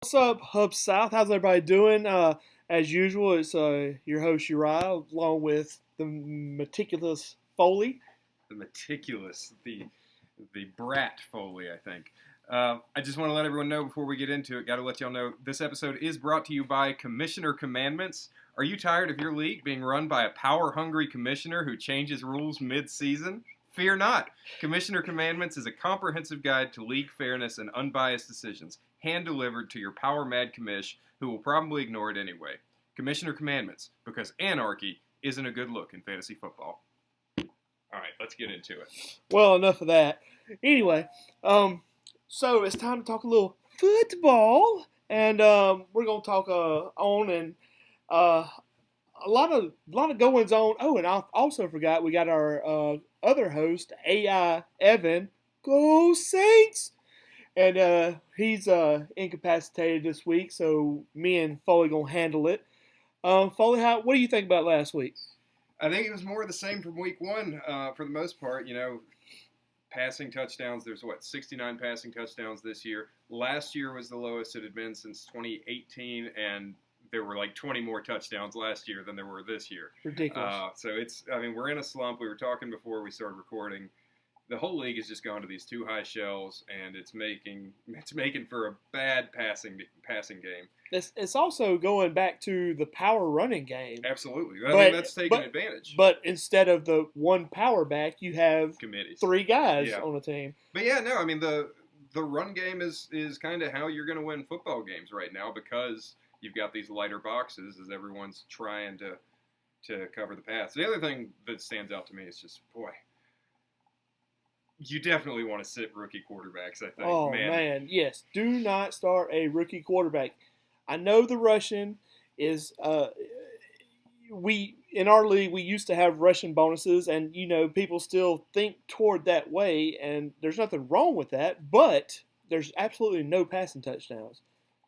What's up, Hub South? How's everybody doing? As usual, it's your host Uriah, along with the meticulous Foley. The meticulous, the brat Foley, I think. I just want to let everyone know before we get into it, got to let y'all know this episode is brought to you by Commissioner Commandments. Are you tired of your league being run by a power-hungry commissioner who changes rules mid-season? Fear not. Commissioner Commandments is a comprehensive guide to league fairness and unbiased decisions, hand-delivered to your power-mad commish who will probably ignore it anyway. Commissioner Commandments, because anarchy isn't a good look in fantasy football. All right, let's get into it. Well, enough of that. Anyway, so it's time to talk a little football, and we're gonna talk on and a lot of goings on. Oh, and I also forgot we got our other host, AI Evan. Go Saints! And he's incapacitated this week, so me and Foley gonna handle it. Foley, what do you think about last week? I think it was more of the same from week one for the most part. You know, passing touchdowns, there's 69 passing touchdowns this year. Last year was the lowest it had been since 2018, and there were like 20 more touchdowns last year than there were this year. Ridiculous. So we're in a slump. We were talking before we started recording. The whole league has just gone to these too high shells, and it's making for a bad passing game. It's also going back to the power running game. Absolutely. I mean, that's taking advantage. But instead of the one power back, you have committees, 3 guys on a team. But yeah, no, I mean the run game is kind of how you're going to win football games right now, because you've got these lighter boxes as everyone's trying to cover the pass. The other thing that stands out to me is just, boy, you definitely want to sit rookie quarterbacks, I think. Oh, man, yes. Do not start a rookie quarterback. I know the Russian is in our league, we used to have Russian bonuses, and, people still think toward that way, and there's nothing wrong with that, but there's absolutely no passing touchdowns.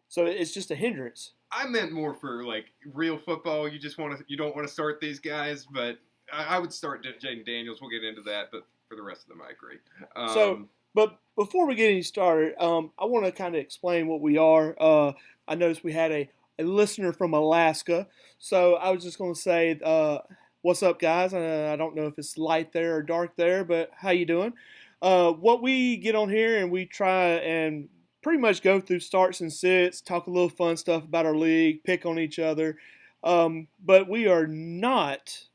So it's just a hindrance. I meant more for, like, real football. You don't want to start these guys, but I would start Jaden Daniels. We'll get into that, but for the rest of them, I agree. But before we get any started, I want to kind of explain what we are. I noticed we had a listener from Alaska, so I was just going to say, what's up, guys? I don't know if it's light there or dark there, but how you doing? What we get on here, and we try and pretty much go through starts and sits, talk a little fun stuff about our league, pick on each other, but we are not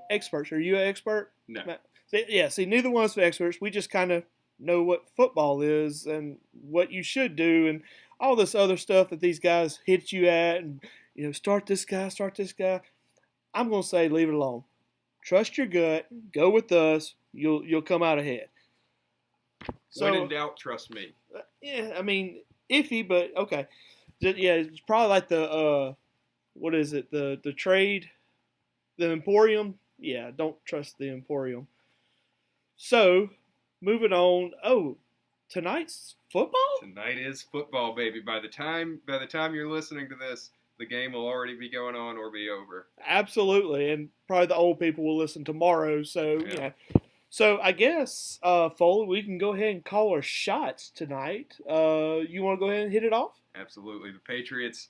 experts. Are you an expert? No. Yeah, see, neither one of us are experts. We just kind of know what football is and what you should do and all this other stuff that these guys hit you at and, start this guy. I'm going to say leave it alone. Trust your gut. Go with us. You'll come out ahead. So, when in doubt, trust me. Yeah, I mean, iffy, but okay. Yeah, it's probably like the, what is it, the trade, the Emporium? Yeah, don't trust the Emporium. So, moving on. Oh, tonight's football? Tonight is football, baby. By the time you're listening to this, the game will already be going on or be over. Absolutely, and probably the old people will listen tomorrow. So, yeah. So, I guess, Foley, we can go ahead and call our shots tonight. You want to go ahead and hit it off? Absolutely. The Patriots,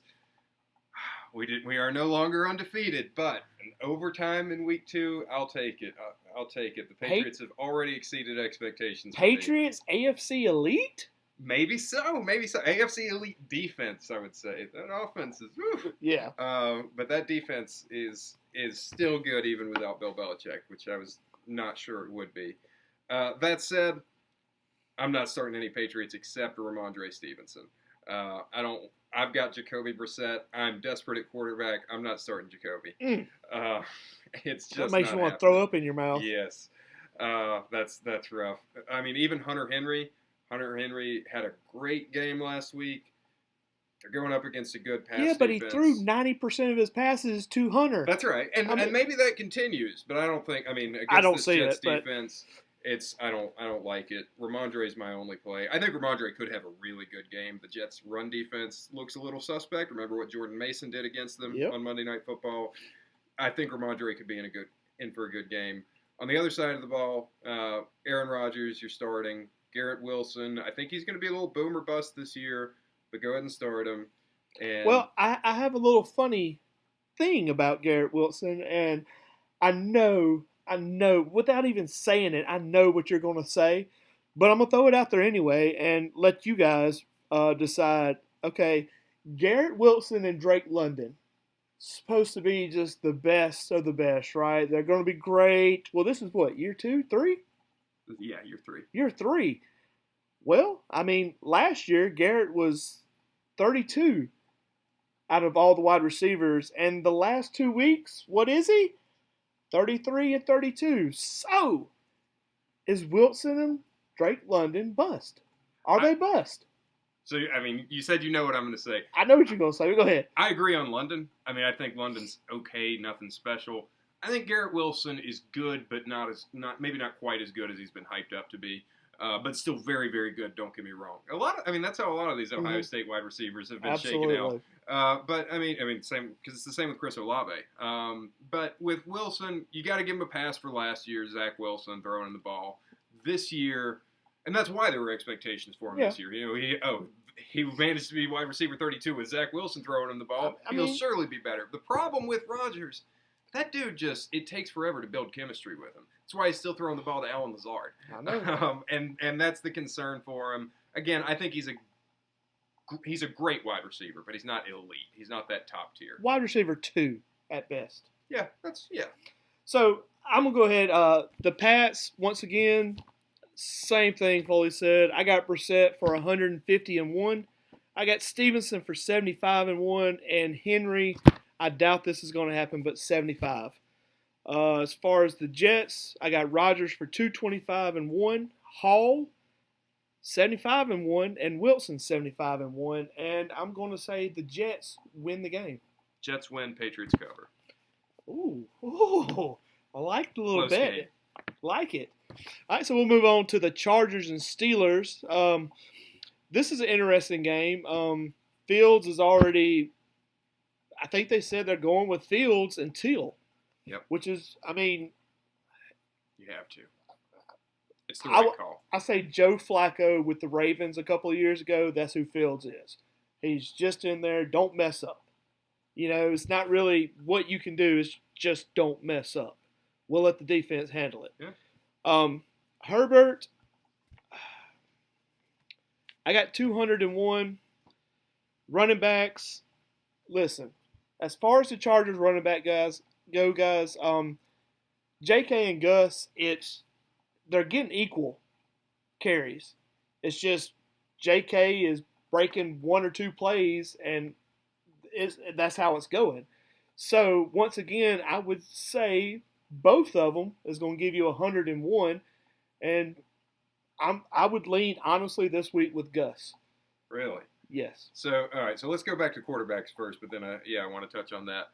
we are no longer undefeated, but an overtime in week 2, I'll take it. I'll take it. The Patriots have already exceeded expectations. Patriots, AFC Elite? Maybe so. AFC Elite defense, I would say. That offense is, whew. Yeah. But that defense is still good even without Bill Belichick, which I was not sure it would be. That said, I'm not starting any Patriots except Ramondre Stevenson. I've got Jacoby Brissett. I'm desperate at quarterback. I'm not starting Jacoby. It's just that makes you want to throw up in your mouth. Yes, that's rough. I mean, even Hunter Henry had a great game last week. They're going up against a good pass defense. Yeah, but he threw 90% of his passes to Hunter. That's right, and maybe that continues, but I don't think. I mean, against I don't this see Jets it, defense. I don't like it. Ramondre is my only play. I think Ramondre could have a really good game. The Jets' run defense looks a little suspect. Remember what Jordan Mason did against them on Monday Night Football. I think Ramondre could be in for a good game. On the other side of the ball, Aaron Rodgers, you're starting. Garrett Wilson, I think he's going to be a little boom or bust this year. but go ahead and start him. And Well, I have a little funny thing about Garrett Wilson, and I know, without even saying it, I know what you're going to say, but I'm going to throw it out there anyway and let you guys decide. Okay, Garrett Wilson and Drake London, supposed to be just the best of the best, right? They're going to be great. Well, this is what, year two, three? yeah, you're three. Year three. Well, I mean, last year, Garrett was 32 out of all the wide receivers, and the last 2 weeks, what is he? 33 and 32. So, is Wilson and Drake London bust? Are they bust? So, I mean, you said you know what I'm going to say. I know what you're going to say. Go ahead. I agree on London. I mean, I think London's okay, nothing special. I think Garrett Wilson is good, but maybe not quite as good as he's been hyped up to be. But still very, very good. Don't get me wrong. That's how a lot of these Ohio State wide receivers have been shaken out. But I mean, same because it's the same with Chris Olave. But with Wilson, you got to give him a pass for last year. Zach Wilson throwing the ball this year, and that's why there were expectations for him this year. You know, he managed to be wide receiver 32 with Zach Wilson throwing him the ball. He'll surely be better. The problem with Rodgers, that dude it takes forever to build chemistry with him. That's why he's still throwing the ball to Allen Lazard. I know. And that's the concern for him. Again, I think he's a great wide receiver, but he's not elite. He's not that top tier. Wide receiver 2 at best. Yeah. So I'm gonna go ahead. The Pats, once again, same thing Foley said. I got Brissett for 150-1. I got Stevenson for 75-1, and Henry, I doubt this is going to happen, but 75. As far as the Jets, I got Rodgers for 225-1, Hall 75-1, and Wilson 75-1. And I'm going to say the Jets win the game. Jets win, Patriots cover. Ooh, I like the little Close bet. game. Like it. All right, so we'll move on to the Chargers and Steelers. This is an interesting game. Fields is already, I think they said they're going with Fields and Teal. Yep. Which is, I mean, you have to. It's the right call. I say Joe Flacco with the Ravens a couple of years ago. That's who Fields is. He's just in there. Don't mess up. You know, it's not really what you can do. Is just don't mess up. We'll let the defense handle it. Yeah. Herbert, I got 201 running backs. Listen, as far as the Chargers running back guys go, J.K. and Gus, they're getting equal carries. It's just J.K. is breaking one or two plays, and that's how it's going. So once again, I would say both of them is going to give you 101, and I would lean honestly this week with Gus. Really? Yes. So all right. So let's go back to quarterbacks first, but then I want to touch on that.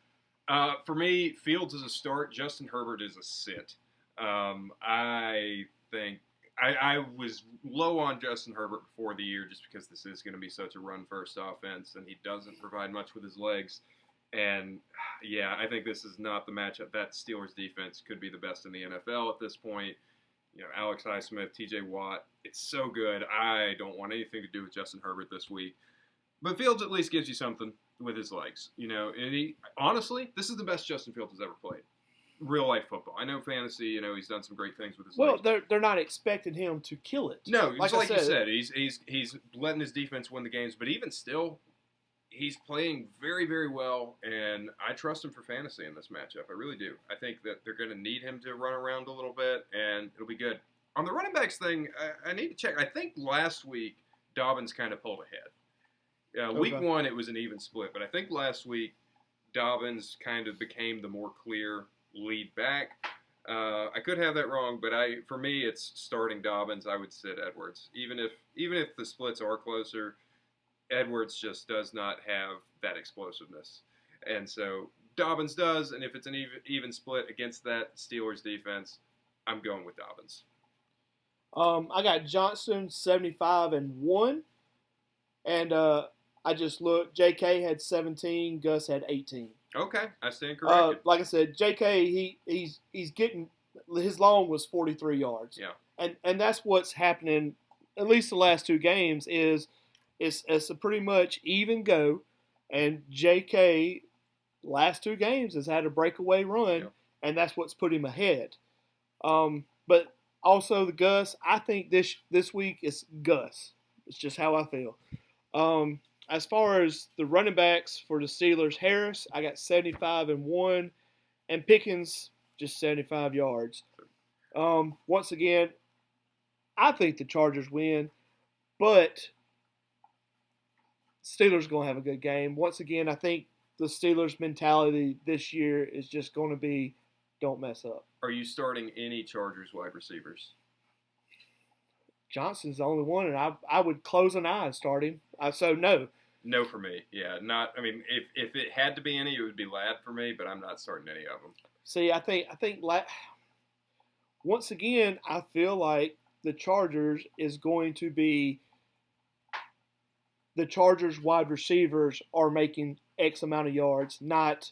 For me, Fields is a start. Justin Herbert is a sit. I think I was low on Justin Herbert before the year just because this is going to be such a run-first offense, and he doesn't provide much with his legs. And, yeah, I think this is not the matchup. That Steelers defense could be the best in the NFL at this point. You know, Alex Highsmith, T.J. Watt, it's so good. I don't want anything to do with Justin Herbert this week. But Fields at least gives you something with his legs. You know, and honestly, this is the best Justin Fields has ever played. Real-life football. I know fantasy, you know, he's done some great things with his legs. Well, they're not expecting him to kill it. No, like you said, he's letting his defense win the games. But even still, he's playing very, very well, and I trust him for fantasy in this matchup. I really do. I think that they're going to need him to run around a little bit, and it'll be good. On the running backs thing, I need to check. I think last week Dobbins kind of pulled ahead. Week 1, it was an even split, but I think last week Dobbins kind of became the more clear lead back. I could have that wrong, but for me, it's starting Dobbins. I would sit Edwards, even if the splits are closer. Edwards just does not have that explosiveness, and so Dobbins does. And if it's an even split against that Steelers defense, I'm going with Dobbins. I got Johnson 75-1, and I just looked. J.K. had 17, Gus had 18. Okay, I stand corrected. Like I said, J.K. he's getting, his long was 43 yards. Yeah, and that's what's happening. At least the last two games is It's a pretty much even go, and J.K. last two games has had a breakaway run, Yep. and that's what's put him ahead. But also the Gus, I think this week is Gus. It's just how I feel. As far as the running backs for the Steelers, Harris, I got 75 and 1, and Pickens just 75 yards. Once again, I think the Chargers win, but Steelers are going to have a good game. Once again, I think the Steelers' mentality this year is just going to be don't mess up. Are you starting any Chargers wide receivers? Johnson's the only one, and I would close an eye and start him. So, no. No for me. Yeah, not. I mean, if it had to be any, it would be Ladd for me, but I'm not starting any of them. See, I think once again, I feel like the Chargers is going to be the Chargers wide receivers are making X amount of yards, not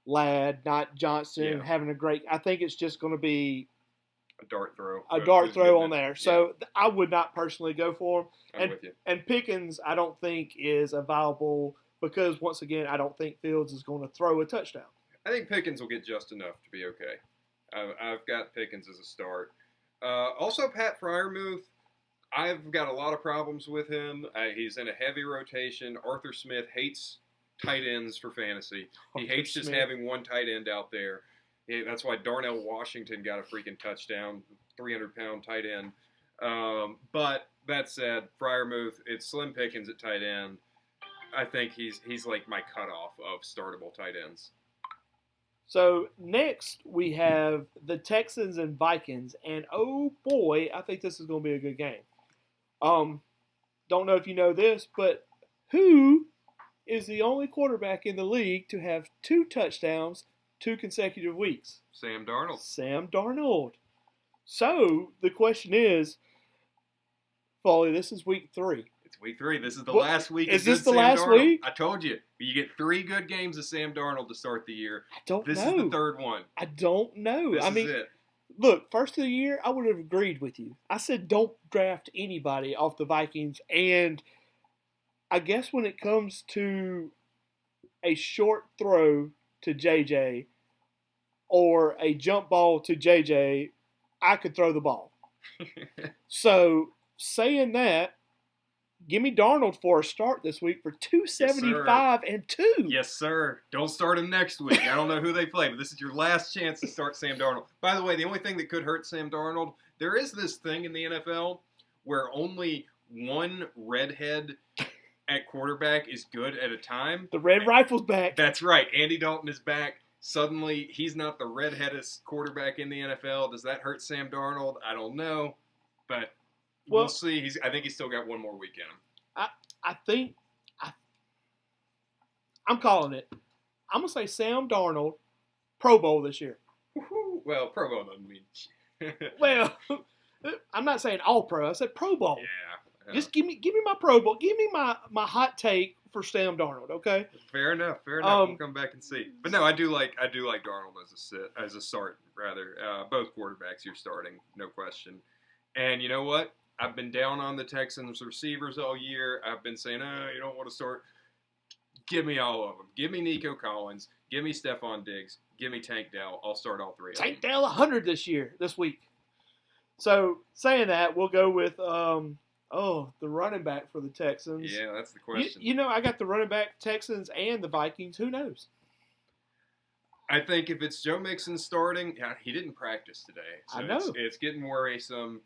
Ladd, not Johnson having a great. I think it's just going to be a dart throw. A dart throw on there. So I would not personally go for him. I'm with you. And Pickens, I don't think is a viable because once again, I don't think Fields is going to throw a touchdown. I think Pickens will get just enough to be okay. I've got Pickens as a start. Also, Pat Freiermuth, I've got a lot of problems with him. He's in a heavy rotation. Arthur Smith hates tight ends for fantasy. He hates just having one tight end out there. That's why Darnell Washington got a freaking touchdown, 300-pound tight end. But that said, Freiermuth, it's Slim Pickens at tight end. I think he's like my cutoff of startable tight ends. So next we have the Texans and Vikings, and oh boy, I think this is going to be a good game. Don't know if you know this, but who is the only quarterback in the league to have 2 touchdowns 2 consecutive weeks? Sam Darnold. Sam Darnold. So the question is, Foley, this is week 3. It's week 3. This is the last week. Is this the last week? I told you. You get 3 good games of Sam Darnold to start the year. I don't know. This is the 3rd one. I don't know. This is it. Look, first of the year, I would have agreed with you. I said don't draft anybody off the Vikings, and I guess when it comes to a short throw to JJ or a jump ball to JJ, I could throw the ball. So, saying that, give me Darnold for a start this week for 275 and 2. Yes, sir. Don't start him next week. I don't know who they play, but this is your last chance to start Sam Darnold. By the way, the only thing that could hurt Sam Darnold, there is this thing in the NFL where only one redhead at quarterback is good at a time. The Red Rifle's back. That's right. Andy Dalton is back. Suddenly, he's not the redheadest quarterback in the NFL. Does that hurt Sam Darnold? I don't know, but we'll see. I think he's still got one more week in him. I'm calling it. I'm going to say Sam Darnold, Pro Bowl this year. Woo-hoo. Well, Pro Bowl doesn't mean Well, I'm not saying all pro. I said Pro Bowl. Yeah. Just give me my Pro Bowl. Give me my hot take for Sam Darnold, okay? Fair enough. We'll come back and see. But no, I do like Darnold as a start rather. Both quarterbacks you're starting, no question. And you know what? I've been down on the Texans receivers all year. I've been saying, you don't want to start. Give me all of them. Give me Nico Collins. Give me Stephon Diggs. Give me Tank Dell. I'll start all 3 of them. Tank Dell 100 this week. So, saying that, we'll go with the running back for the Texans. Yeah, that's the question. You know, I got the running back Texans and the Vikings. Who knows? I think if it's Joe Mixon starting, he didn't practice today. So I know. It's getting worrisome.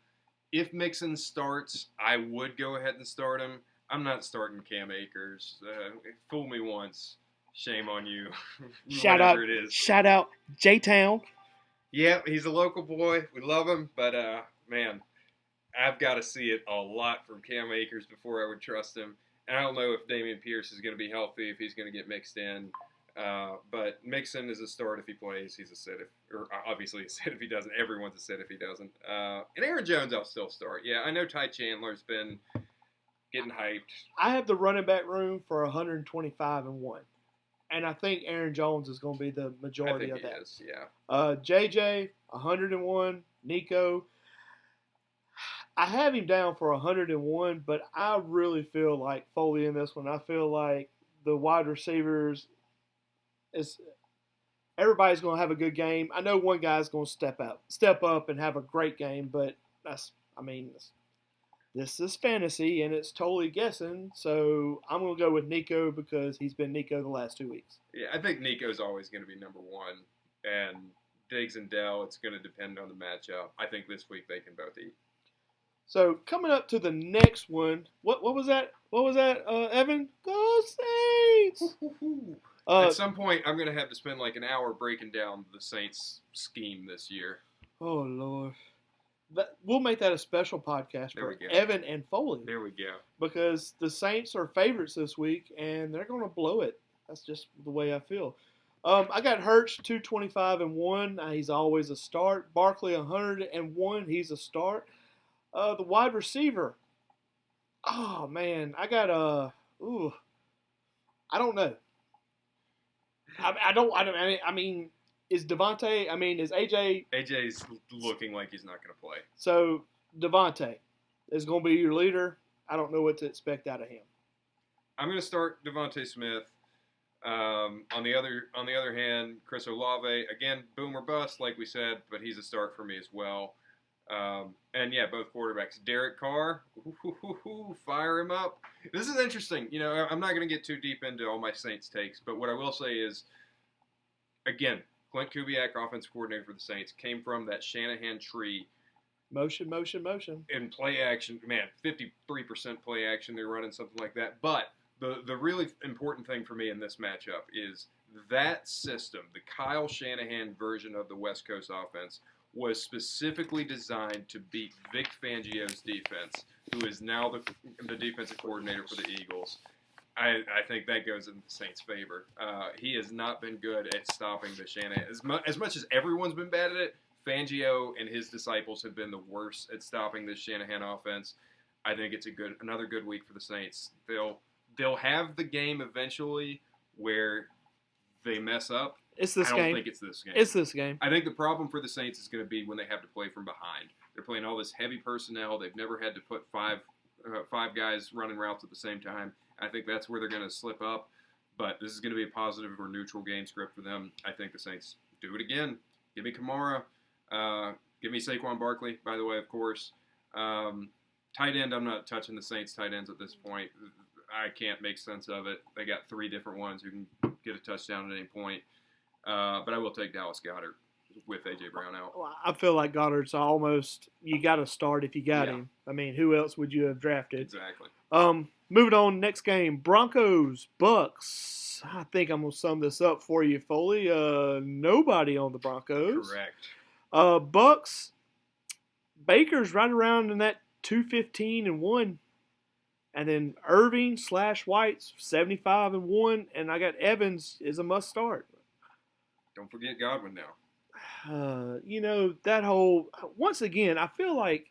If Mixon starts, I would go ahead and start him. I'm not starting Cam Akers. Fool me once, shame on you. Shout out J-Town. Yeah, he's a local boy. We love him, but man, I've got to see it a lot from Cam Akers before I would trust him. And I don't know if Dameon Pierce is going to be healthy, if he's going to get mixed in. But Mixon is a start if he plays. He's a sit or obviously a sit if he doesn't. Everyone's a sit if he doesn't. And Aaron Jones, I'll still start. Yeah, I know Ty Chandler's been getting hyped. I have the running back room for 125 and 1. And I think Aaron Jones is going to be the majority of that. He is, yeah. JJ, 101. Nico. I have him down for 101, but I really feel like Foley in this one. I feel like the wide receivers is everybody's going to have a good game. I know one guy's going to step up and have a great game, but I mean, this is fantasy and it's totally guessing. So I'm going to go with Nico because he's been Nico the last 2 weeks. Yeah, I think Nico's always going to be number one, and Diggs and Dell, it's going to depend on the matchup. I think this week they can both eat. So coming up to the next one, what was that? What was that, Evan? Go Saints! At some point, I'm going to have to spend like an hour breaking down the Saints scheme this year. Oh Lord, we'll make that a special podcast for Evan and Foley. There we go. Because the Saints are favorites this week, and they're going to blow it. That's just the way I feel. I got Hurts 225-1. He's always a start. Barkley 101. He's a start. The wide receiver. Oh man, I got I don't know. I mean, is Devontae? I mean, is AJ? AJ's looking like he's not going to play. So Devontae is going to be your leader. I don't know what to expect out of him. I'm going to start Devontae Smith. On the other hand, Chris Olave, again, boom or bust, like we said, but he's a start for me as well. And yeah, both quarterbacks. Derek Carr, fire him up. This is interesting. You know, I'm not going to get too deep into all my Saints takes, but what I will say is, again, Clint Kubiak, offensive coordinator for the Saints, came from that Shanahan tree. Motion. In play action, man, 53% play action, they're running something like that. But the really important thing for me in this matchup is that system, the Kyle Shanahan version of the West Coast offense, was specifically designed to beat Vic Fangio's defense, who is now the defensive coordinator for the Eagles. I think that goes in the Saints' favor. He has not been good at stopping the Shanahan. As much as everyone's been bad at it, Fangio and his disciples have been the worst at stopping this Shanahan offense. I think it's another good week for the Saints. They'll have the game eventually where they mess up. It's this game. I don't think it's this game. It's this game. I think the problem for the Saints is going to be when they have to play from behind. They're playing all this heavy personnel. They've never had to put five guys running routes at the same time. I think that's where they're going to slip up. But this is going to be a positive or neutral game script for them. I think the Saints do it again. Give me Kamara. Give me Saquon Barkley, by the way, of course. Tight end, I'm not touching the Saints tight ends at this point. I can't make sense of it. They got three different ones who can get a touchdown at any point. But I will take Dallas Goedert with A.J. Brown out. Well, I feel like Goddard's almost – you got to start if you got him. I mean, who else would you have drafted? Exactly. Moving on, next game, Broncos, Bucks. I think I'm going to sum this up for you, Foley. Nobody on the Broncos. Correct. Bucks, Baker's right around in that 215-1. And then Irving / White's 75-1. And I got Evans is a must start. Don't forget Godwin now. You know, that whole – once again, I feel like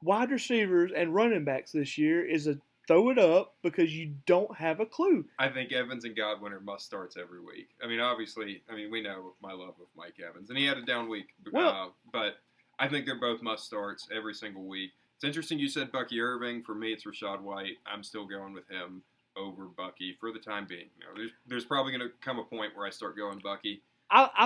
wide receivers and running backs this year is a throw it up because you don't have a clue. I think Evans and Godwin are must starts every week. I mean, obviously, we know my love of Mike Evans. And he had a down week. But I think they're both must starts every single week. It's interesting you said Bucky Irving. For me, it's Rachaad White. I'm still going with him over Bucky for the time being. You know, there's probably going to come a point where I start going Bucky. I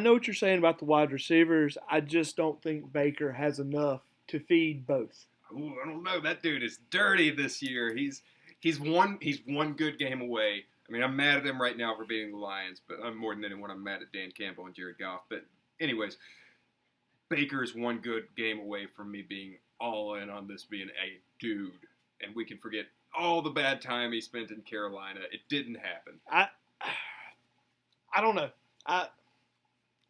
know what you're saying about the wide receivers. I just don't think Baker has enough to feed both. Ooh, I don't know. That dude is dirty this year. He's one good game away. I mean, I'm mad at them right now for beating the Lions, but I'm more than anyone. I'm mad at Dan Campbell and Jared Goff. But anyways, Baker's one good game away from me being all in on this being a dude, and we can forget all the bad time he spent in Carolina. It didn't happen. I don't know.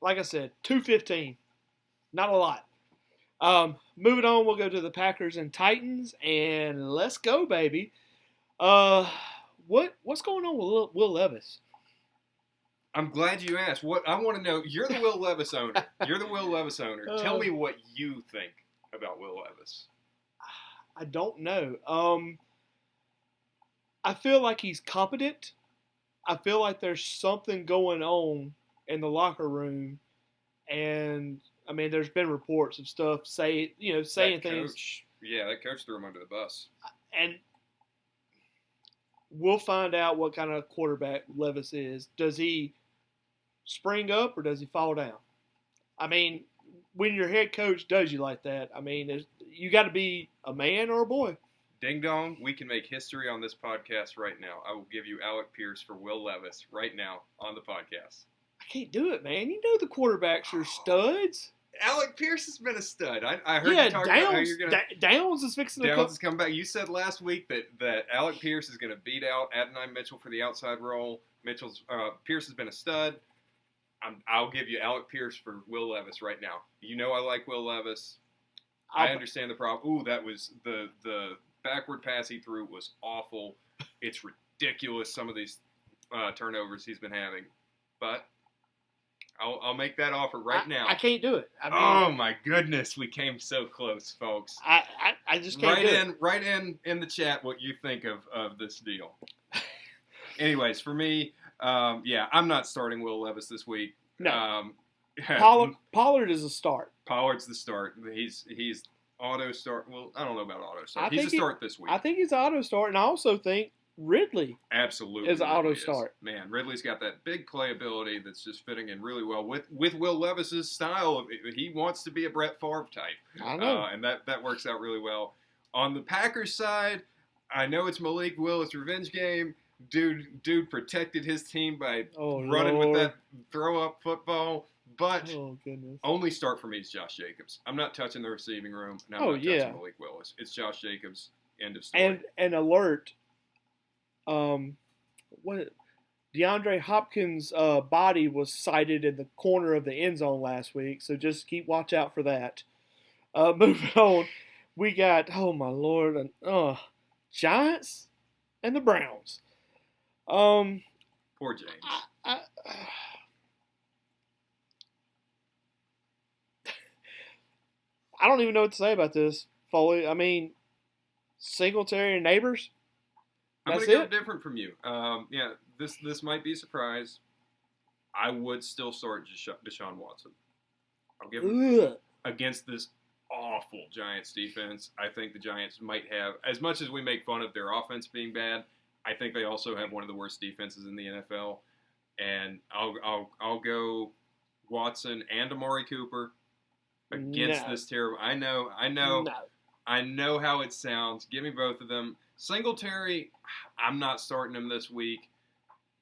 Like I said, 215, not a lot. Moving on, we'll go to the Packers and Titans, and let's go, baby. What's going on with Will Levis? I'm glad you asked. What I want to know, you're the Will Levis owner. Tell me what you think about Will Levis. I don't know. I feel like he's competent. I feel like there's something going on in the locker room, and I mean, there's been reports of stuff saying That things, coach, yeah, that coach threw him under the bus. and we'll find out what kind of quarterback Levis is. Does he spring up or does he fall down? I mean, when your head coach does you like that, I mean, you got to be a man or a boy. Ding dong, we can make history on this podcast right now. I will give you Alec Pierce for Will Levis right now on the podcast. I can't do it, man. You know the quarterbacks are studs. Alec Pierce has been a stud. I heard you talk about how you're going to... Downs is fixing to Downs is coming back. You said last week that Alec Pierce is going to beat out Adonai Mitchell for the outside role. Pierce has been a stud. I'll give you Alec Pierce for Will Levis right now. You know I like Will Levis. I understand the problem. Ooh, that was the backward pass he threw was awful. It's ridiculous, some of these turnovers he's been having. But I'll make that offer now. I can't do it. I mean, oh my goodness, we came so close, folks. I just can't do it. Write in the chat what you think of this deal. Anyways, for me, I'm not starting Will Levis this week. No. Pollard is a start. Pollard's the start. He's auto start. Well, I don't know about auto start. He's a start this week. I think he's auto start, and I also think Ridley absolutely is auto start. Man, Ridley's got that big playability that's just fitting in really well with Will Levis's style. He wants to be a Brett Favre type. I know, and that works out really well. On the Packers side, I know it's Malik Willis revenge game. Dude protected his team by running with that throw-up football. But only start for me is Josh Jacobs. I'm not touching the receiving room, and I'm not touching Malik Willis. It's Josh Jacobs. End of story. And alert. DeAndre Hopkins' body was sighted in the corner of the end zone last week, so just watch out for that. Moving on, we got my Lord, Giants and the Browns. Poor James. I don't even know what to say about this, Foley. I mean, Singletary and Neighbors. I'm going to go different from you. This might be a surprise. I would still start Deshaun Watson. I'll give him against this awful Giants defense. I think the Giants might have, as much as we make fun of their offense being bad, I think they also have one of the worst defenses in the NFL. And I'll go Watson and Amari Cooper against this terrible. I know how it sounds. Give me both of them. Singletary, I'm not starting him this week.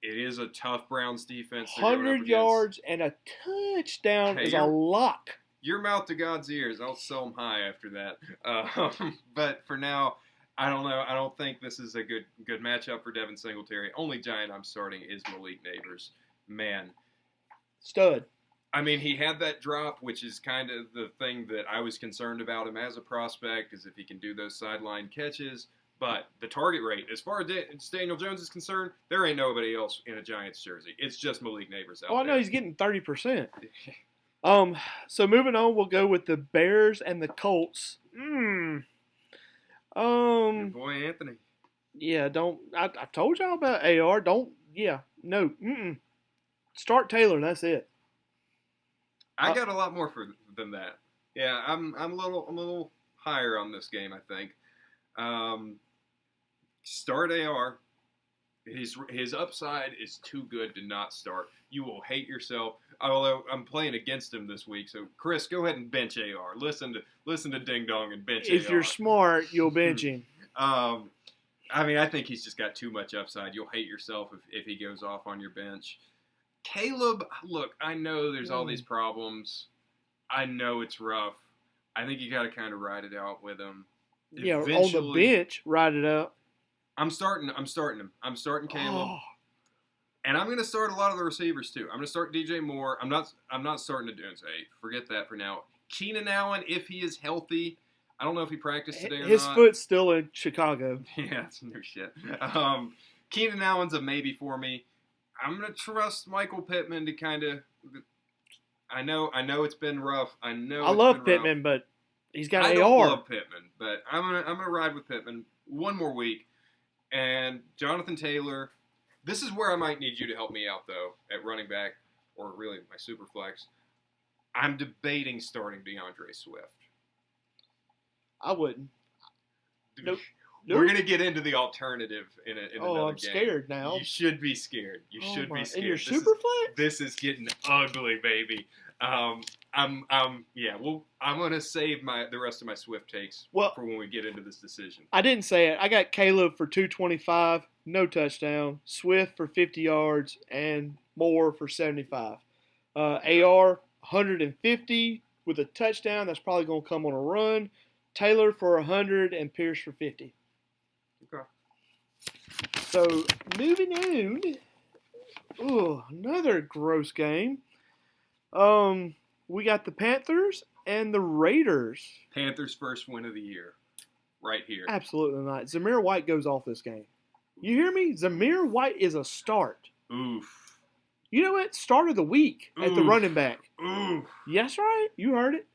It is a tough Browns defense. 100 yards and a touchdown is a lock. Your mouth to God's ears. I'll sell them high after that. But for now, I don't know. I don't think this is a good matchup for Devin Singletary. Only Giant I'm starting is Malik Neighbors. Man. Stud. I mean, he had that drop, which is kind of the thing that I was concerned about him as a prospect, is if he can do those sideline catches. But the target rate, as far as Daniel Jones is concerned, there ain't nobody else in a Giants jersey. It's just Malik Neighbors out there. I know he's getting 30%. So moving on, we'll go with the Bears and the Colts. Your boy Anthony. Yeah, I told y'all about AR. Start Taylor, that's it. I got a lot more than that. Yeah, I'm a little higher on this game, I think. Start AR. His upside is too good to not start. You will hate yourself. Although I'm playing against him this week, so Chris, go ahead and bench AR. Listen to Ding Dong and bench AR. If you're smart, you'll bench him. I mean, I think he's just got too much upside. You'll hate yourself if he goes off on your bench. Caleb, look, I know there's all these problems. I know it's rough. I think you got to kind of ride it out with him. Yeah, on the bench, ride it out. I'm starting him. I'm starting Caleb. Oh. And I'm going to start a lot of the receivers too. I'm going to start DJ Moore. I'm not starting Adunze. Forget that for now. Keenan Allen, if he is healthy, I don't know if he practiced today or not. His foot's still in Chicago. Yeah, that's no shit. Keenan Allen's a maybe for me. I'm going to trust Michael Pittman to kind of. I know it's been rough. I love Pittman, but he's got AR. I don't love Pittman, but I'm gonna ride with Pittman one more week. And Jonathan Taylor. This is where I might need you to help me out, though, at running back, or really my super flex. I'm debating starting DeAndre Swift. I wouldn't. Nope. We're going to get into the alternative in another I'm game. scared now. You should be scared. You should be scared. In your Superflex? This is getting ugly, baby. I'm going to save the rest of my Swift takes for when we get into this decision. I didn't say it. I got Caleb for 225, no touchdown. Swift for 50 yards and Moore for 75. AR 150 with a touchdown. That's probably going to come on a run. Taylor for 100 and Pierce for 50. Okay. So moving on. Oh, another gross game. We got the Panthers and the Raiders. Panthers' first win of the year, right here. Absolutely not. Zamir White goes off this game. You hear me? Zamir White is a start. Oof. You know what? Start of the week at the running back. Oof. Yes, right. You heard it.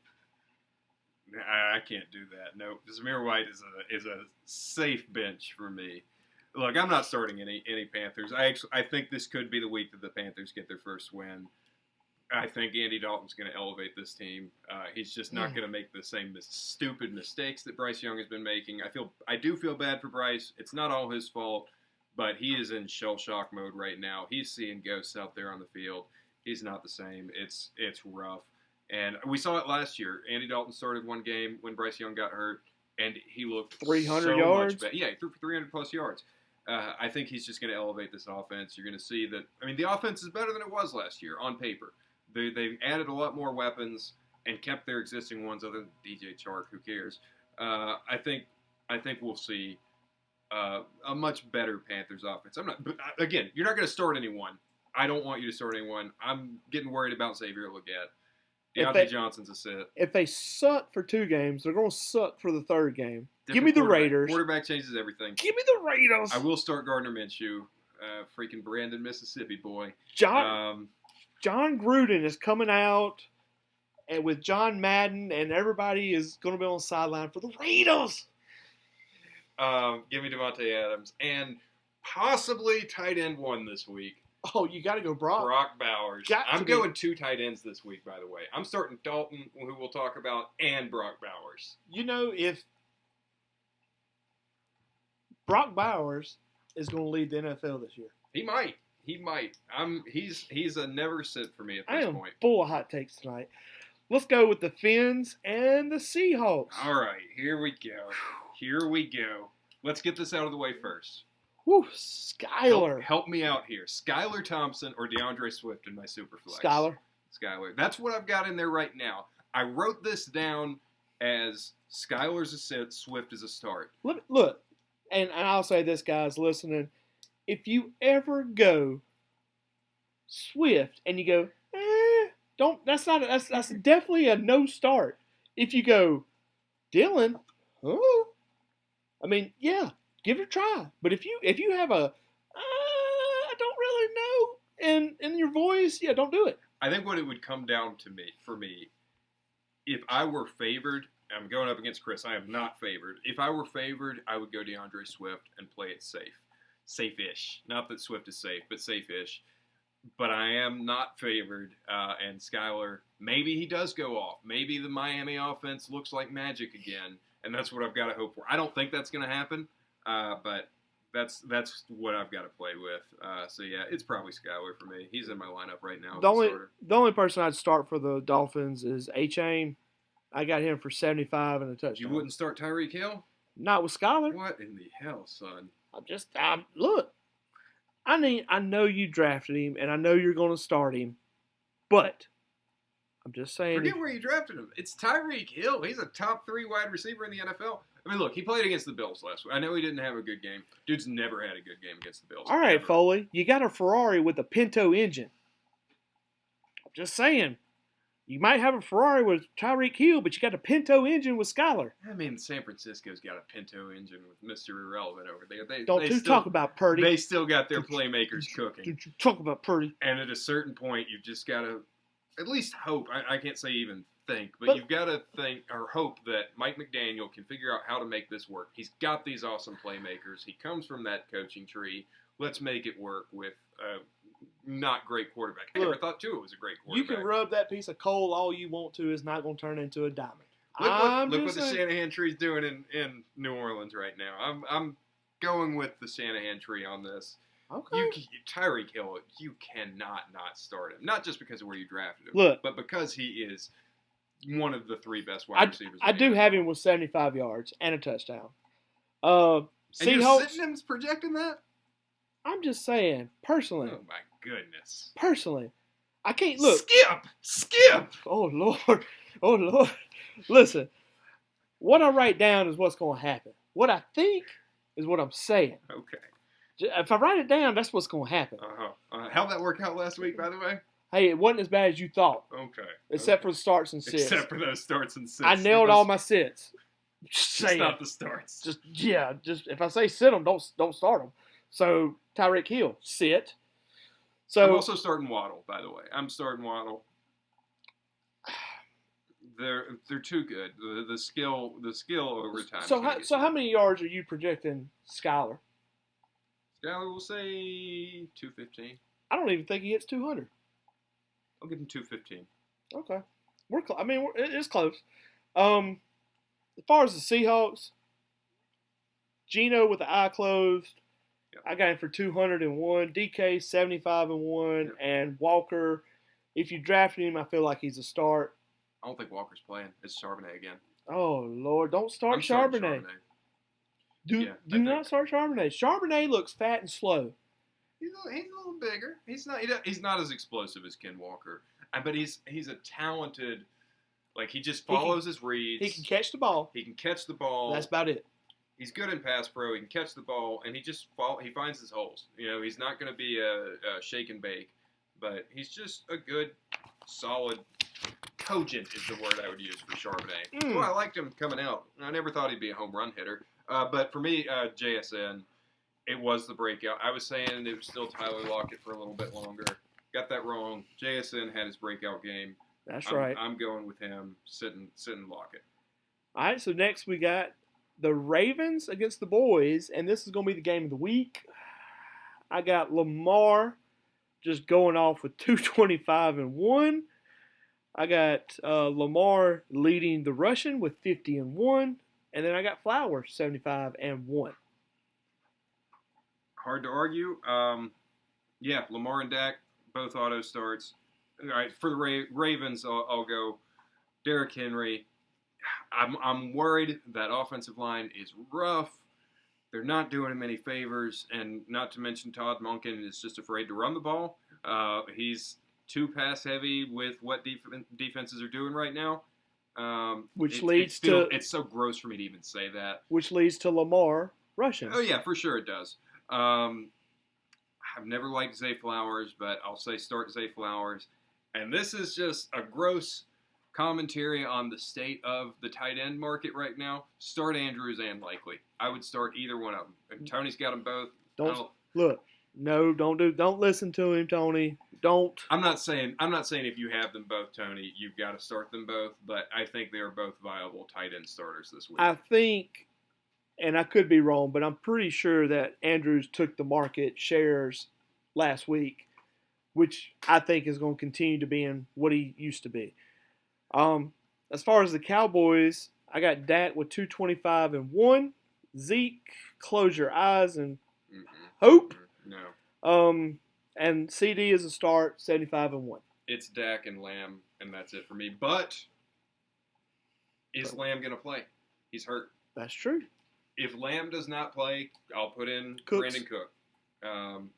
I can't do that. No, Zamir White is a safe bench for me. Look, I'm not starting any Panthers. I think this could be the week that the Panthers get their first win. I think Andy Dalton's going to elevate this team. He's just not going to make the same stupid mistakes that Bryce Young has been making. I do feel bad for Bryce. It's not all his fault, but he is in shell shock mode right now. He's seeing ghosts out there on the field. He's not the same. It's rough. And we saw it last year. Andy Dalton started one game when Bryce Young got hurt, and he looked 300 yards. Much better. Yeah, he threw for 300-plus yards. I think he's just going to elevate this offense. You're going to see that. I mean, the offense is better than it was last year on paper. They've added a lot more weapons and kept their existing ones, other than DJ Chark. Who cares? I think we'll see a much better Panthers offense. But again, you're not going to start anyone. I don't want you to start anyone. I'm getting worried about Xavier Legette. Deontay Johnson's a sit. If they suck for 2 games, they're going to suck for the 3rd game. Give me the Raiders. Quarterback changes everything. Give me the Raiders. I will start Gardner Minshew, freaking Brandon, Mississippi boy. John Gruden is coming out and with John Madden, and everybody is going to be on the sideline for the Raiders. Give me Devontae Adams. And possibly tight end 1 this week. Oh, you got to go Brock. Brock Bowers. I'm going 2 tight ends this week, by the way. I'm starting Dalton, who we'll talk about, and Brock Bowers. You know, if Brock Bowers is going to lead the NFL this year. He might. He's a never sit for me at this point. Full of hot takes tonight. Let's go with the Fins and the Seahawks. All right, here we go. Let's get this out of the way first. Whew, Skyler. Help me out here. Skyler Thompson or DeAndre Swift in my Superflex? Skyler. That's what I've got in there right now. I wrote this down as Skyler's a sit, Swift is a start. Look, and I'll say this, guys, listening. If you ever go Swift and you go, don't. That's definitely a no start. If you go Dylan, I mean, yeah. Give it a try. But if you have I don't really know in your voice, yeah, don't do it. I think what it would come down to for me, if I were favored, I'm going up against Chris. I am not favored. If I were favored, I would go DeAndre Swift and play it safe. Safe-ish. Not that Swift is safe, but safe-ish. But I am not favored, and Skyler, maybe he does go off. Maybe the Miami offense looks like magic again, and that's what I've got to hope for. I don't think that's going to happen. But that's what I've got to play with. So yeah, it's probably Skyler for me. He's in my lineup right now. The only person I'd start for the Dolphins is A-Chain. I got him for 75 and a touchdown. You wouldn't start Tyreek Hill? Not with Skyler. What in the hell, son? Look. I know you drafted him, and I know you're going to start him, but I'm just saying. Forget where you drafted him. It's Tyreek Hill. He's a top 3 wide receiver in the NFL. I mean, look, he played against the Bills last week. I know he didn't have a good game. Dude's never had a good game against the Bills. All right, ever. Foley, you got a Ferrari with a Pinto engine. I'm just saying. You might have a Ferrari with Tyreek Hill, but you got a Pinto engine with Skyler. I mean, San Francisco's got a Pinto engine with Mr. Irrelevant over there. Talk about Purdy. They still got their playmakers cooking. Don't you talk about Purdy. And at a certain point, you've just got to at least hope. I can't say even think, but you've got to think or hope that Mike McDaniel can figure out how to make this work. He's got these awesome playmakers. He comes from that coaching tree. Let's make it work with not great quarterback. I Look, never thought Tua was a great You quarterback. can rub that piece of coal all you want to. It's not going to turn into a diamond. Look what the Shanahan tree's doing in New Orleans right now. I'm going with the Shanahan tree on this. Okay. Tyreek Hill, you cannot not start him. Not just because of where you drafted him, Look, but because he is one of the 3 best wide receivers. I do have him with 75 yards and a touchdown. And you're Seahawks. sitting him projecting that? I'm just saying, personally. Oh my goodness. Personally, I can't look. Skip. Oh Lord. Listen, what I write down is what's going to happen. What I think is what I'm saying. Okay. If I write it down, that's what's going to happen. How'd that work out last week, by the way? Hey, it wasn't as bad as you thought. Okay. Except for the starts and sits. Except for those starts and sits. I nailed all my sits. Just not the starts. Just if I say sit them, don't start them. So Tyreek Hill, sit. So I'm also starting Waddle, by the way. I'm starting Waddle. They're too good. The skill over time. So how many yards are you projecting Skyler? Skyler will say 215. I don't even think he hits 200. I'll give him 215. Okay, it's close. As far as the Seahawks, Geno with the eye closed. Yep. I got him for 201. DK 75 and 1, Yep. and Walker. If you drafted him, I feel like he's a start. I don't think Walker's playing. It's Charbonnet again. Oh Lord, don't start I'm starting Charbonnet. Do Yeah, not start Charbonnet. Charbonnet looks fat and slow. He's a little bigger. He's not as explosive as Ken Walker, but he's a talented. Like he just follows his reads. He can catch the ball. He can catch the ball. That's about it. He's good in pass pro. He can catch the ball, and he finds his holes. You know, he's not going to be a shake and bake, but he's just a good, solid, cogent is the word I would use for Charbonnet. Well, I liked him coming out. I never thought he'd be a home run hitter. But for me, JSN, it was the breakout. I was saying it was still Tyler Lockett for a little bit longer. Got that wrong. JSN had his breakout game. That's right. I'm going with him, sitting Lockett. All right, so next we got the Ravens against the Boys, and this is going to be the game of the week. I got Lamar just going off with 225 and 1. I got Lamar leading the rushing with 50 and 1. And then I got Flowers 75 and 1. Hard to argue. Yeah, Lamar and Dak, both auto starts. All right, for the Ravens, I'll go Derrick Henry. I'm worried that offensive line is rough. They're not doing him any favors, and not to mention Todd Monken is just afraid to run the ball. He's too pass heavy with what defenses are doing right now. It's so gross for me to even say that. Which leads to Lamar rushing. Oh yeah, for sure it does. I've never liked Zay Flowers, but I'll say start Zay Flowers. And this is just a gross commentary on the state of the tight end market right now. Start Andrews and Likely. I would start either one of them. If Tony's got them both. Don't listen to him, Tony. Don't. I'm not saying if you have them both, Tony, you've got to start them both, but I think they are both viable tight end starters this week. I think, and I could be wrong, but I'm pretty sure that Andrews took the market shares last week, which I think is going to continue to be in what he used to be. As far as the Cowboys, I got Dak with 225 and 1. Zeke, close your eyes and hope. No. And CD is a start, 75 and 1. It's Dak and Lamb, and that's it for me. But is Lamb going to play? He's hurt. That's true. If Lamb does not play, I'll put in Cooks. Brandon Cook.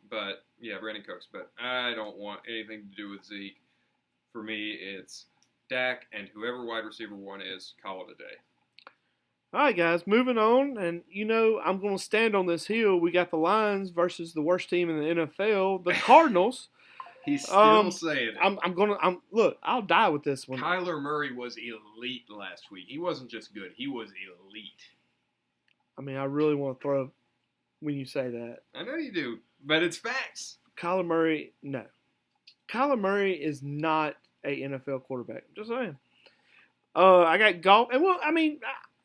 Brandon Cooks. But I don't want anything to do with Zeke. For me, it's Dak and whoever wide receiver one is, call it a day. All right, guys, moving on. And, I'm going to stand on this hill. We got the Lions versus the worst team in the NFL, the Cardinals. He's still saying it. Look, I'll die with this one. Kyler Murray was elite last week. He wasn't just good. He was elite. I mean, I really want to throw when you say that. I know you do, but it's facts. Kyler Murray, no. Kyler Murray is not a NFL quarterback. I'm just saying. I got golf. And,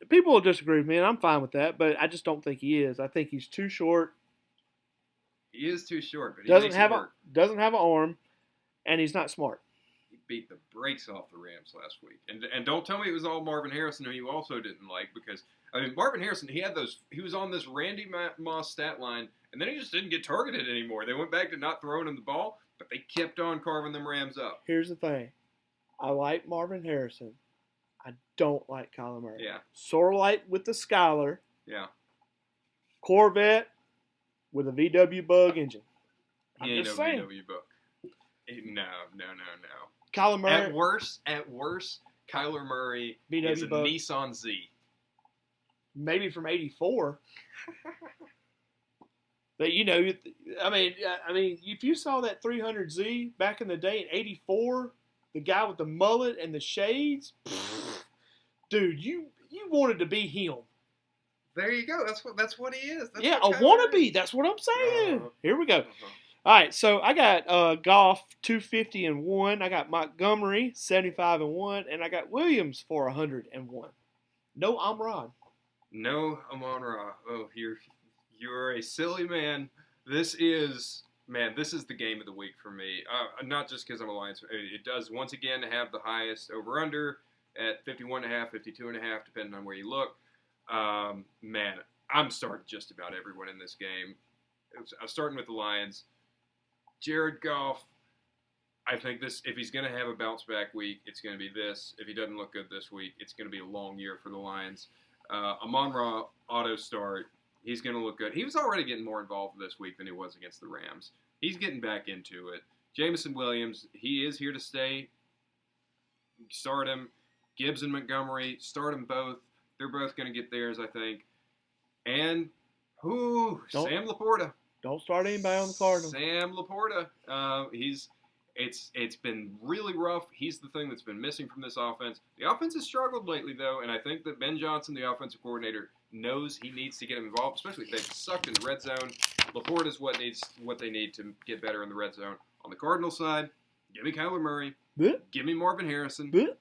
people will disagree with me, and I'm fine with that, but I just don't think he is. I think he's too short. He is too short, but he Doesn't makes have it work. doesn't have an arm, and he's not smart. He beat the brakes off the Rams last week. And don't tell me it was all Marvin Harrison, who you also didn't like, because I mean Marvin Harrison, he was on this Randy Moss stat line, and then he just didn't get targeted anymore. They went back to not throwing him the ball, but they kept on carving them Rams up. Here's the thing. I like Marvin Harrison. I don't like Kyler Murray. Yeah. Sort of like with the Skyler. Yeah. Corvette with a VW Bug engine. He ain't no VW book. No. Kyler Murray. At worst, Kyler Murray VW is a Bug. Nissan Z. Maybe from '84. But I mean, if you saw that 300Z back in the day in '84, the guy with the mullet and the shades, dude, you wanted to be him. There you go. That's what he is. That's Yeah, what a Kyler wannabe. is. That's what I'm saying. Uh-huh. Here we go. Uh-huh. All right, so I got Goff 250-1. I got Montgomery 75-1, and I got Williams for 101. No Amon-Ra. No Amon-Ra. Oh, you're a silly man. This is the game of the week for me. Not just because I'm a Lions fan. It does once again have the highest over/under at 51.5, 52.5, depending on where you look. Man, I'm starting just about everyone in this game. I'm starting with the Lions. Jared Goff, I think if he's going to have a bounce back week, it's going to be this. If he doesn't look good this week, it's going to be a long year for the Lions. Amon-Ra auto start. He's going to look good. He was already getting more involved this week than he was against the Rams. He's getting back into it. Jameson Williams, he is here to stay. Start him. Gibbs and Montgomery, start them both. They're both going to get theirs, I think. And, Sam Laporta. Don't start anybody on the Cardinals. Sam Laporta. It's been really rough. He's the thing that's been missing from this offense. The offense has struggled lately, though, and I think that Ben Johnson, the offensive coordinator, knows he needs to get him involved, especially if they've sucked in the red zone. Laporta's what they need to get better in the red zone. On the Cardinals side, give me Kyler Murray. Blech. Give me Marvin Harrison. Blech.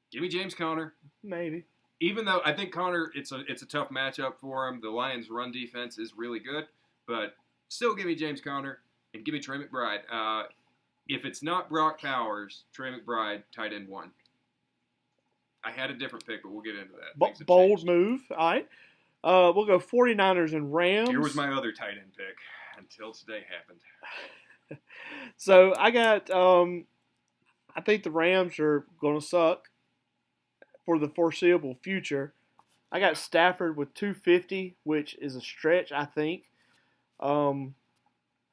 Give me James Conner. Maybe. Even though I think Conner, it's a tough matchup for him. The Lions' run defense is really good, but still give me James Conner and give me Trey McBride. If it's not Brock Powers, Trey McBride, tight end 1. I had a different pick, but we'll get into that. Bold move. All right. We'll go 49ers and Rams. Here was my other tight end pick until today happened. So I got, I think the Rams are going to suck for the foreseeable future. I got Stafford with 250, which is a stretch, I think.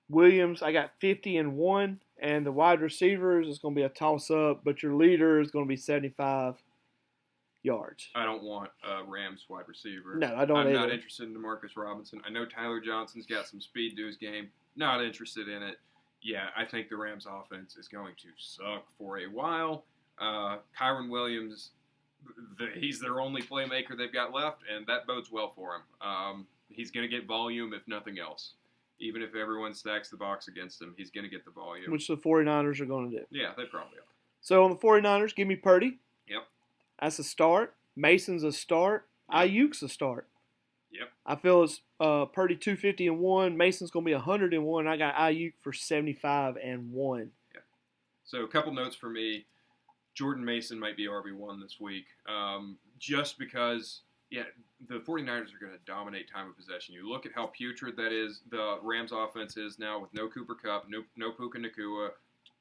Williams, I got 50-1, and the wide receivers is going to be a toss-up, but your leader is going to be 75 yards. I don't want a Rams wide receiver. No, I don't I'm either. not interested in Demarcus Robinson. I know Tyler Johnson's got some speed to his game. Not interested in it. Yeah, I think the Rams offense is going to suck for a while. Kyron Williams, he's their only playmaker they've got left, and that bodes well for him. He's going to get volume if nothing else. Even if everyone stacks the box against him, he's going to get the volume. Which the 49ers are going to do. Yeah, they probably are. So on the 49ers, give me Purdy. Yep. That's a start. Mason's a start. Ayuk's a start. Yep. I feel it's Purdy 250-1. Mason's going to be 101. I got Ayuk for 75-1. Yeah. So a couple notes for me. Jordan Mason might be RB1 this week. Just because, the 49ers are going to dominate time of possession. You look at how putrid that is. The Rams offense is now with no Cooper Kupp, no Puka Nacua,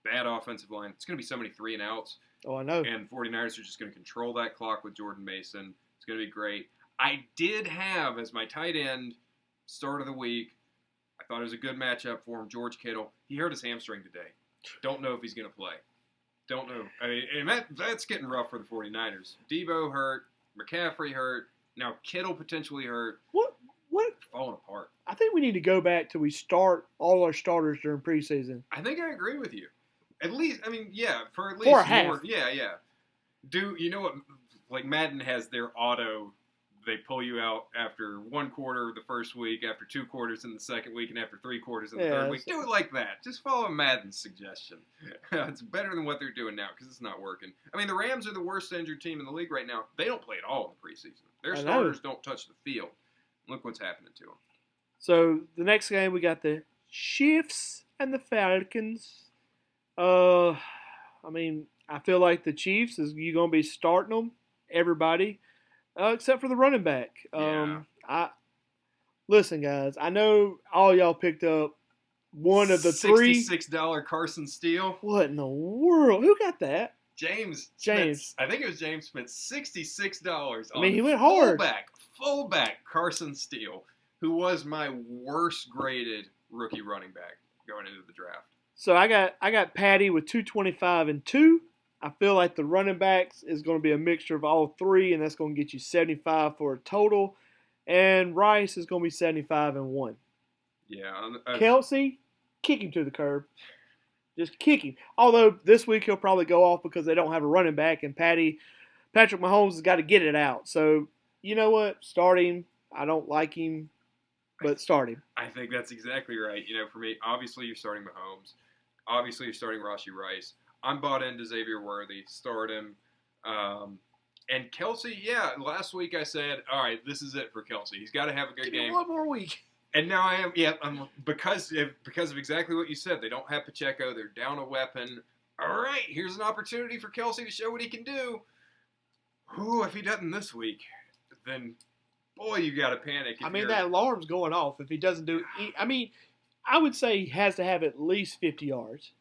bad offensive line. It's going to be so many 3-and-outs. Oh, I know. And 49ers are just going to control that clock with Jordan Mason. It's going to be great. I did have as my tight end start of the week. I thought it was a good matchup for him. George Kittle. He hurt his hamstring today. Don't know if he's going to play. Don't know. I mean, and that's getting rough for the 49ers. Debo hurt. McCaffrey hurt. Now Kittle potentially hurt. What? Falling apart. I think we need to go back till we start all our starters during preseason. I think I agree with you. At least, I mean, yeah, for at least For a half. more. Yeah. Do you know what? Like Madden has their auto. They pull you out after one quarter the first week, after 2 quarters in the second week, and after 3 quarters in the third week. Do it like that. Just follow Madden's suggestion. It's better than what they're doing now because it's not working. I mean, the Rams are the worst injured team in the league right now. They don't play at all in the preseason. Their starters don't touch the field. Look what's happening to them. So the next game, we got the Chiefs and the Falcons. I mean, I feel like the Chiefs is you gonna be starting them, everybody, except for the running back. Yeah. I listen, guys. I know all y'all picked up one of the three. $66 Carson Steele. What in the world? Who got that? James. James. I think it was James spent $66 on he went hard. Fullback Carson Steele, who was my worst graded rookie running back going into the draft. So I got Patty with 225 and 2. I feel like the running backs is going to be a mixture of all three, and that's going to get you 75 for a total. And Rice is going to be 75 and 1. Yeah. Kelsey, kick him to the curb. Just kick him. Although this week he'll probably go off because they don't have a running back, and Patrick Mahomes has got to get it out. So, you know what? Start him. I don't like him, but start him. I think that's exactly right. For me, obviously you're starting Mahomes. Obviously you're starting Rashee Rice. I'm bought into Xavier Worthy. Start him. And Kelsey, yeah, last week I said, all right, this is it for Kelsey. He's got to have a good game. One more week. And now I am, because of exactly what you said. They don't have Pacheco. They're down a weapon. All right, here's an opportunity for Kelsey to show what he can do. Ooh, if he doesn't this week, then, boy, you got to panic. That alarm's going off if he doesn't do it. I would say he has to have at least 50 yards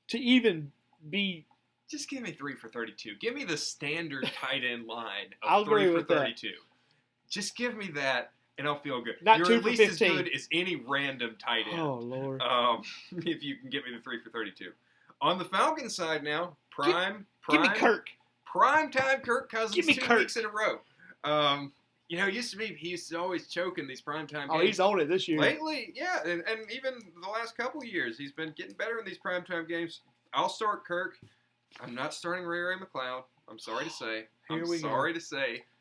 to even be. Just give me 3 for 32. Give me the standard tight end line I'll of 3 agree for with that. 32. Just give me that. And I'll feel good. Not You're 2 at for least 15. as good as any random tight end. Oh, Lord. If you can get me the 3 for 32. On the Falcons side now, Give me Kirk. Prime time Kirk Cousins Give me 2 Kirk. weeks in a row. It used to be he used to always choke in these prime time games. Oh, he's on it this year. Lately, yeah, and even the last couple of years, he's been getting better in these prime time games. I'll start Kirk. I'm not starting Ray McCloud. I'm sorry to say.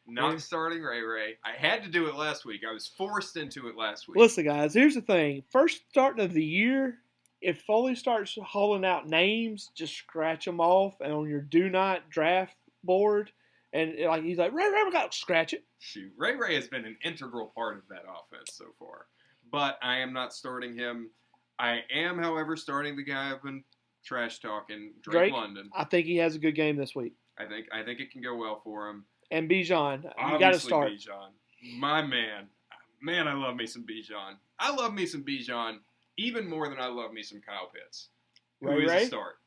Not starting Ray. I had to do it last week. I was forced into it last week. Listen, guys, here's the thing. First starting of the year, if Foley starts hauling out names, just scratch them off and on your do not draft board. And he's like, Ray, we got to scratch it. Shoot. Ray has been an integral part of that offense so far. But I am not starting him. I am, however, starting the guy I've been trash talking, Drake London. I think he has a good game this week. I think it can go well for him. And Bijan, you got to start. Bijan, my man. Man, I love me some Bijan. I love me some Bijan even more than I love me some Kyle Pitts. Who is a start?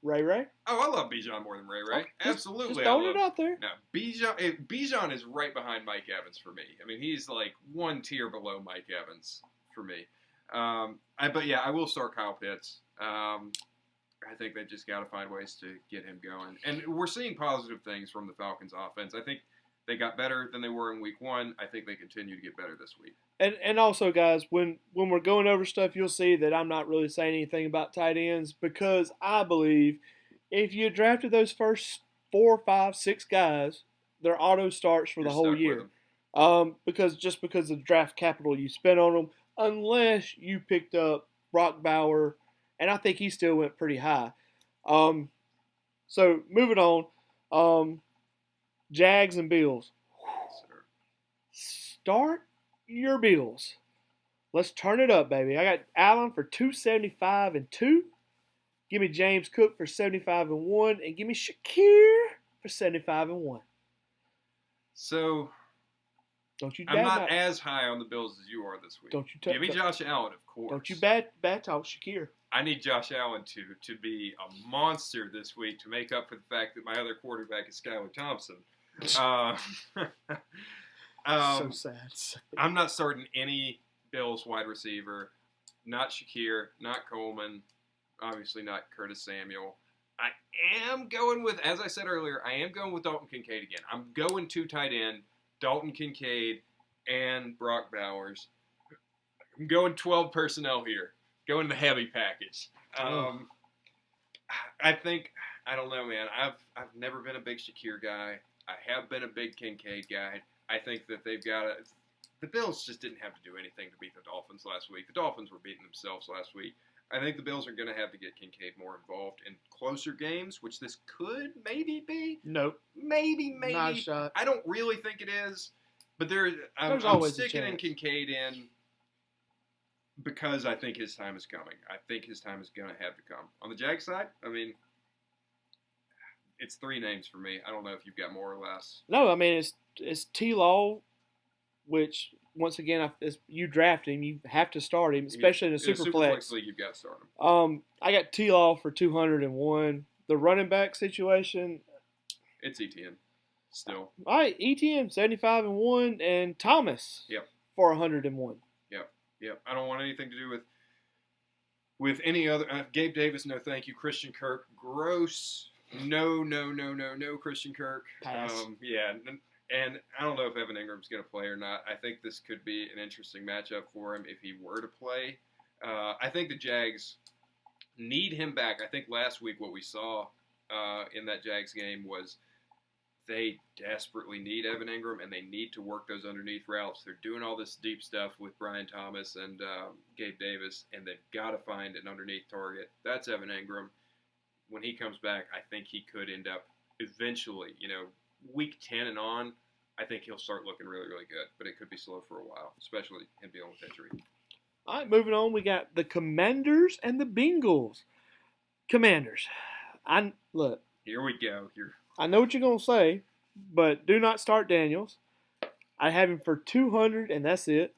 Ray? Oh, I love Bijan more than Ray. Absolutely. Just throwing it out there. No, Bijan is right behind Mike Evans for me. He's like one tier below Mike Evans for me. But yeah, I will start Kyle Pitts. I think they just got to find ways to get him going. And we're seeing positive things from the Falcons offense. I think they got better than they were in week 1. I think they continue to get better this week. And also, guys, when we're going over stuff, you'll see that I'm not really saying anything about tight ends because I believe if you drafted those first 4, 5, 6 guys, they're auto starts for the whole year. Because of the draft capital you spent on them, unless you picked up Brock Bauer, and I think he still went pretty high. So moving on, Jags and Bills. Start your Bills. Let's turn it up, baby. I got Allen for 275 and 2. Give me James Cook for 75 and 1, and give me Shakir for 75 and 1. So, don't you? I'm not as high on the Bills as you are this week. Don't you? Give me Josh Allen, of course. Don't you bad talk Shakir. I need Josh Allen to be a monster this week to make up for the fact that my other quarterback is Skylar Thompson. So sad. I'm not starting any Bills wide receiver. Not Shakir, not Coleman, obviously not Curtis Samuel. I am going with, as I said earlier, I am going with Dalton Kincaid again. I'm going 2 tight end, Dalton Kincaid and Brock Bowers. I'm going 12 personnel here. Going the heavy package. I don't know, man. I've never been a big Shakir guy. I have been a big Kincaid guy. I think that they've got to. The Bills just didn't have to do anything to beat the Dolphins last week. The Dolphins were beating themselves last week. I think the Bills are going to have to get Kincaid more involved in closer games, which this could maybe be. Nope. Maybe. Not a shot. I don't really think it is, but I'm always sticking in Kincaid in. because I think his time is coming. I think his time is going to have to come. On the Jag side, I mean, it's 3 names for me. I don't know if you've got more or less. No, I mean it's T. Law, which once again, if you draft him, you have to start him, especially in a super flex. League. You've got to start him. I got T. Law for 201. The running back situation, it's ETN still. All right, ETN 75-1, and Thomas. Yep. For 101. Yep. I don't want anything to do with any other. Gabe Davis, no thank you. Christian Kirk, gross. No, Christian Kirk. Pass. Yeah, and I don't know if Evan Ingram's going to play or not. I think this could be an interesting matchup for him if he were to play. I think the Jags need him back. I think last week what we saw in that Jags game was they desperately need Evan Ingram, and they need to work those underneath routes. They're doing all this deep stuff with Brian Thomas and Gabe Davis, and they've got to find an underneath target. That's Evan Ingram. When he comes back, I think he could end up eventually, week 10 and on, I think he'll start looking really, really good. But it could be slow for a while, especially him dealing with injury. All right, moving on. We got the Commanders and the Bengals. Commanders. Look. Here we go. I know what you're going to say, but do not start Daniels. I have him for 200, and that's it.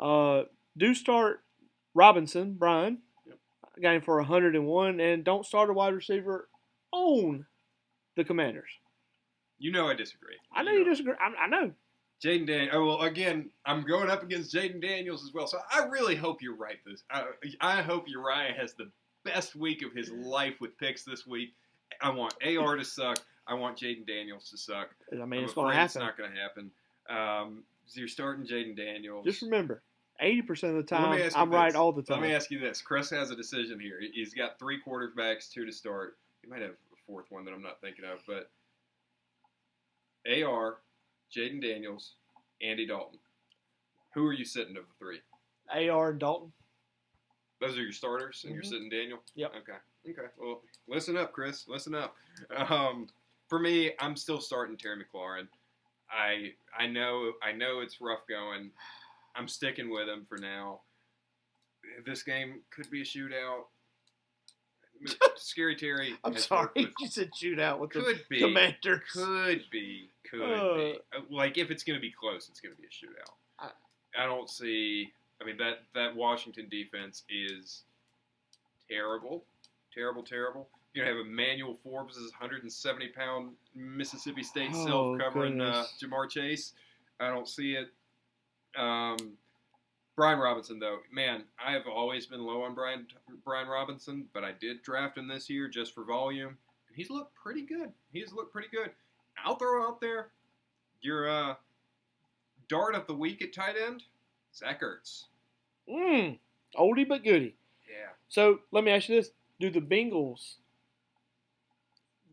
Do start Robinson, Brian. Yep. I got him for 101, and don't start a wide receiver on the Commanders. I disagree. I know you disagree. I know. Jaden Daniels. Oh, well, again, I'm going up against Jaden Daniels as well, so I really hope you're right. I hope Uriah has the best week of his life with picks this week. I want AR to suck. I want Jaden Daniels to suck. I mean, it's going to happen. It's not going to happen. So you're starting Jaden Daniels. Just remember, 80% of the time, I'm right all the time. Let me ask you this. Chris has a decision here. He's got 3 quarterbacks, 2 to start. He might have a 4th one that I'm not thinking of. But AR, Jaden Daniels, Andy Dalton. Who are you sitting of the 3? AR and Dalton. Those are your starters, and you're sitting Daniel? Yep. Okay. Well, listen up, Chris. Listen up. For me, I'm still starting Terry McLaurin. I know it's rough going. I'm sticking with him for now. This game could be a shootout. Scary Terry. I'm sorry, you said shootout with the Commanders. Could be. Like, if it's going to be close, it's going to be a shootout. I don't see. I mean, that Washington defense is terrible. Terrible. You're going to have Emmanuel Forbes' 170-pound Mississippi State self covering Jamar Chase. I don't see it. Brian Robinson, though, man, I have always been low on Brian Robinson, but I did draft him this year just for volume. And he's looked pretty good. I'll throw out there your dart of the week at tight end, Zach Ertz. Oldie but goodie. Yeah. So let me ask you this. Do the Bengals,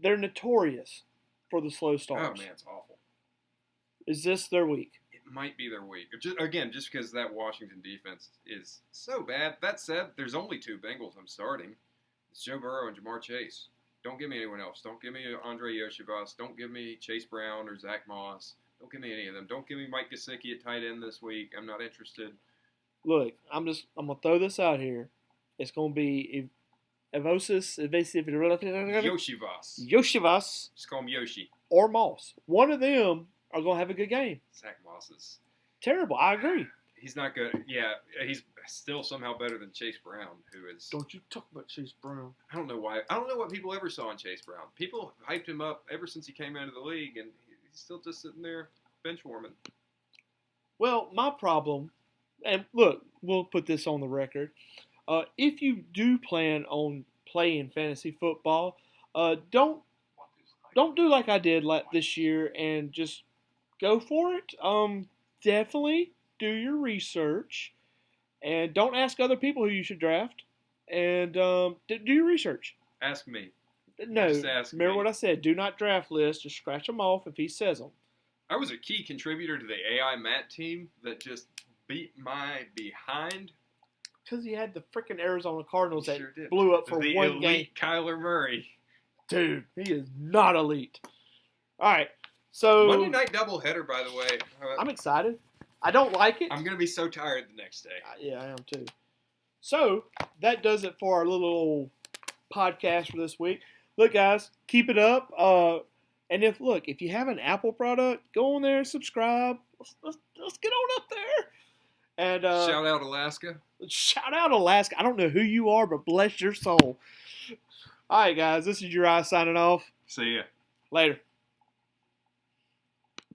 they're notorious for the slow starts. Oh, man, it's awful. Is this their week? It might be their week. Just because that Washington defense is so bad. That said, there's only 2 Bengals I'm starting. It's Joe Burrow and Jamar Chase. Don't give me anyone else. Don't give me Andre Yoshivas. Don't give me Chase Brown or Zach Moss. Don't give me any of them. Don't give me Mike Gesicki at tight end this week. I'm not interested. Look, I'm going to throw this out here. It's going to be Yoshivas. Just call him Yoshi. Or Moss. One of them are going to have a good game. Zach Moss is terrible. I agree. He's not good. Yeah, he's still somehow better than Chase Brown, who is. Don't you talk about Chase Brown. I don't know why. I don't know what people ever saw in Chase Brown. People hyped him up ever since he came into the league, and he's still just sitting there bench warming. Well, my problem, and look, we'll put this on the record. If you do plan on playing fantasy football, don't do like I did this year and just go for it. Definitely do your research, and don't ask other people who you should draft. And do your research. Ask me. No, remember what I said. Do not draft lists. Just scratch them off if he says them. I was a key contributor to the AI Matt team that just beat my behind. Because he had the freaking Arizona Cardinals that blew up for one game. Kyler Murray. Dude, he is not elite. All right, so Monday night doubleheader, by the way. I'm excited. I don't like it. I'm going to be so tired the next day. Yeah, I am too. So that does it for our little podcast for this week. Look, guys, keep it up. And if you have an Apple product, go on there, subscribe. Let's get on up there. And shout out Alaska. Shout out Alaska. I don't know who you are, but bless your soul. All right, guys, this is Uriah signing off. See ya. Later.